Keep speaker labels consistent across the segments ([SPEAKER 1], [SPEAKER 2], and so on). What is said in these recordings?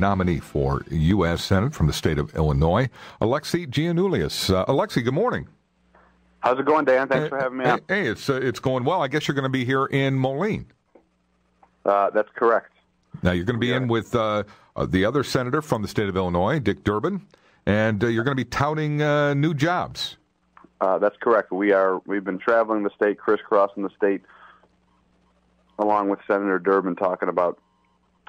[SPEAKER 1] nominee for U.S. Senate from the state of Illinois, Alexi Giannoulias. Alexi, good morning.
[SPEAKER 2] How's it going, Dan? Thanks for having me on.
[SPEAKER 1] Hey, it's going well. I guess you're going to be here in Moline.
[SPEAKER 2] That's correct.
[SPEAKER 1] Now, you're going to be in with the other senator from the state of Illinois, Dick Durbin, and you're going to be touting new jobs.
[SPEAKER 2] That's correct. We've been traveling the state, crisscrossing the state, along with Senator Durbin, talking about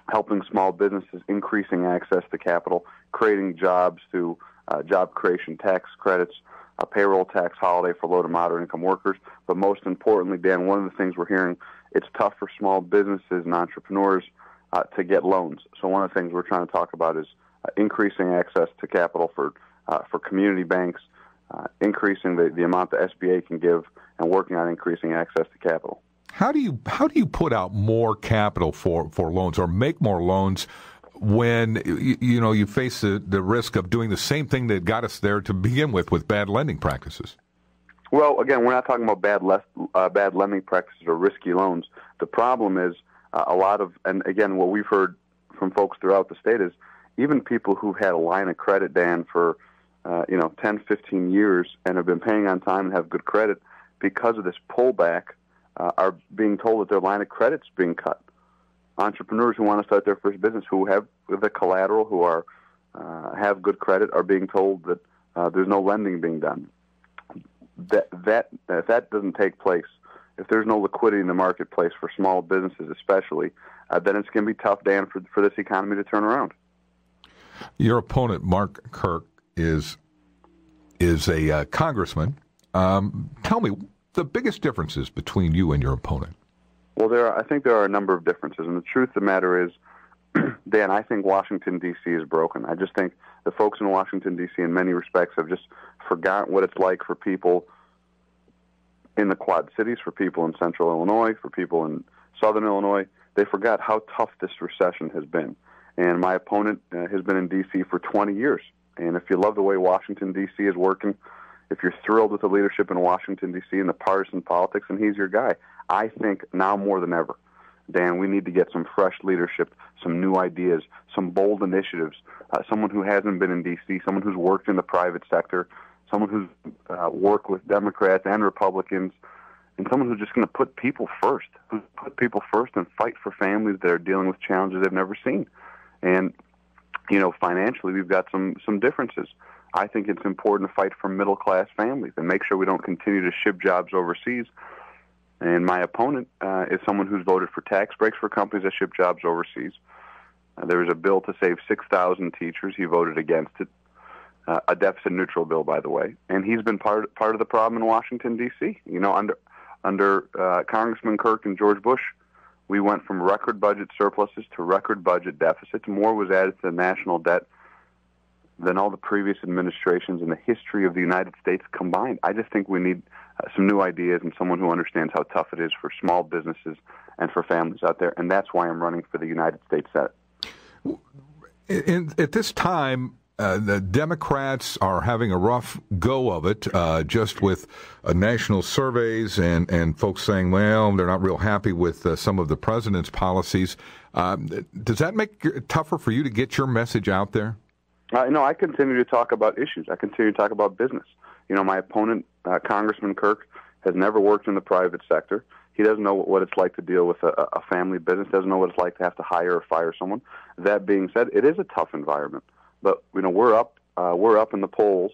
[SPEAKER 2] helping small businesses, increasing access to capital, creating jobs through job creation tax credits, a payroll tax holiday for low to moderate income workers. But most importantly, Dan, one of the things we're hearing, it's tough for small businesses and entrepreneurs to get loans. So one of the things we're trying to talk about is increasing access to capital for community banks, increasing the amount the SBA can give, and working on increasing access to capital.
[SPEAKER 1] How do you put out more capital for loans or make more loans when you face the risk of doing the same thing that got us there to begin with bad lending practices?
[SPEAKER 2] Well, again, we're not talking about bad lending practices or risky loans. The problem is and again, what we've heard from folks throughout the state is even people who've had a line of credit, Dan, for 10, 15 years and have been paying on time and have good credit, because of this pullback, are being told that their line of credit's being cut. Entrepreneurs who want to start their first business, who have the collateral, who have good credit, are being told that there's no lending being done. If that doesn't take place, if there's no liquidity in the marketplace for small businesses especially, then it's going to be tough, Dan, for this economy to turn around.
[SPEAKER 1] Your opponent, Mark Kirk, is a congressman. Tell me the biggest differences between you and your opponent.
[SPEAKER 2] Well, I think there are a number of differences, and the truth of the matter is, Dan, I think Washington, D.C. is broken. I just think the folks in Washington, D.C. in many respects have just forgotten what it's like for people in the Quad Cities, for people in central Illinois, for people in southern Illinois. They forgot how tough this recession has been. And my opponent has been in D.C. for 20 years. And if you love the way Washington, D.C. is working, if you're thrilled with the leadership in Washington, D.C. and the partisan politics, and he's your guy, I think now more than ever, Dan, we need to get some fresh leadership, some new ideas, some bold initiatives, someone who hasn't been in D.C., someone who's worked in the private sector, someone who's worked with Democrats and Republicans, and someone who's just going to put people first, and fight for families that are dealing with challenges they've never seen. And, financially, we've got some differences. I think it's important to fight for middle-class families and make sure we don't continue to ship jobs overseas. And my opponent is someone who's voted for tax breaks for companies that ship jobs overseas. There was a bill to save 6,000 teachers. He voted against it. A deficit-neutral bill, by the way. And he's been part of the problem in Washington, D.C. Under Congressman Kirk and George Bush, we went from record budget surpluses to record budget deficits. More was added to the national debt than all the previous administrations in the history of the United States combined. I just think we need some new ideas and someone who understands how tough it is for small businesses and for families out there, and that's why I'm running for the United States Senate.
[SPEAKER 1] At this time, the Democrats are having a rough go of it, just with national surveys and folks saying, well, they're not real happy with some of the president's policies. Does that make it tougher for you to get your message out there?
[SPEAKER 2] No, I continue to talk about issues. I continue to talk about business. My opponent, Congressman Kirk, has never worked in the private sector. He doesn't know what it's like to deal with a family business, doesn't know what it's like to have to hire or fire someone. That being said, it is a tough environment. But, we're up in the polls,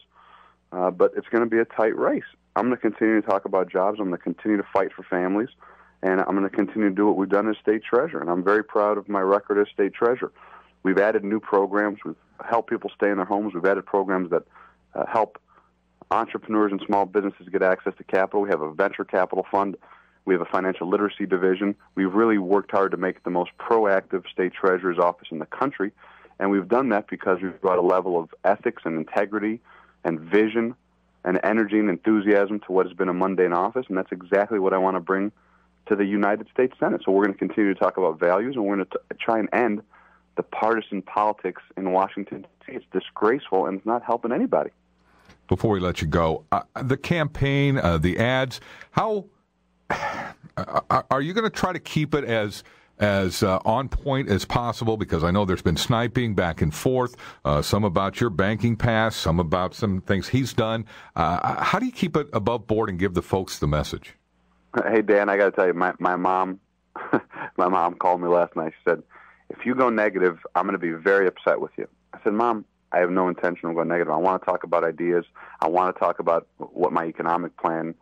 [SPEAKER 2] but it's going to be a tight race. I'm going to continue to talk about jobs. I'm going to continue to fight for families, and I'm going to continue to do what we've done as state treasurer. And I'm very proud of my record as state treasurer. We've added new programs. We've helped people stay in their homes. We've added programs that help entrepreneurs and small businesses get access to capital. We have a venture capital fund. We have a financial literacy division. We've really worked hard to make it the most proactive state treasurer's office in the country. And we've done that because we've brought a level of ethics and integrity and vision and energy and enthusiasm to what has been a mundane office, and that's exactly what I want to bring to the United States Senate. So we're going to continue to talk about values, and we're going to try and end the partisan politics in Washington, D.C. It's disgraceful, and it's not helping anybody.
[SPEAKER 1] Before we let you go, the campaign, the ads, how are you going to try to keep it as as on point as possible, because I know there's been sniping back and forth, some about your banking past, some about some things he's done. How do you keep it above board and give the folks the message?
[SPEAKER 2] Hey, Dan, I got to tell you, my mom my mom called me last night. She said, if you go negative, I'm going to be very upset with you. I said, Mom, I have no intention of going negative. I want to talk about ideas. I want to talk about what my economic plan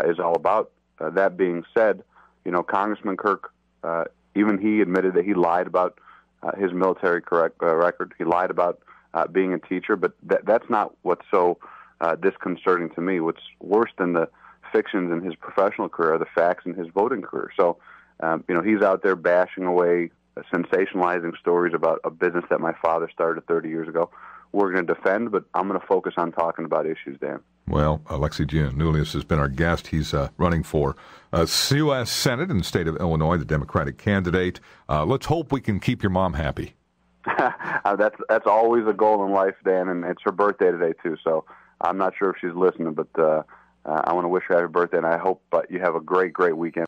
[SPEAKER 2] is all about. That being said, Congressman Kirk, even he admitted that he lied about his military record. He lied about being a teacher, but that's not what's so disconcerting to me. What's worse than the fictions in his professional career are the facts in his voting career. So, he's out there bashing away, sensationalizing stories about a business that my father started 30 years ago. We're going to defend, but I'm going to focus on talking about issues, Dan.
[SPEAKER 1] Well, Alexi Giannoulias has been our guest. He's running for U.S. Senate in the state of Illinois, the Democratic candidate. Let's hope we can keep your mom happy.
[SPEAKER 2] That's always a goal in life, Dan, and it's her birthday today, too. So I'm not sure if she's listening, but I want to wish her happy birthday, and I hope you have a great, great weekend.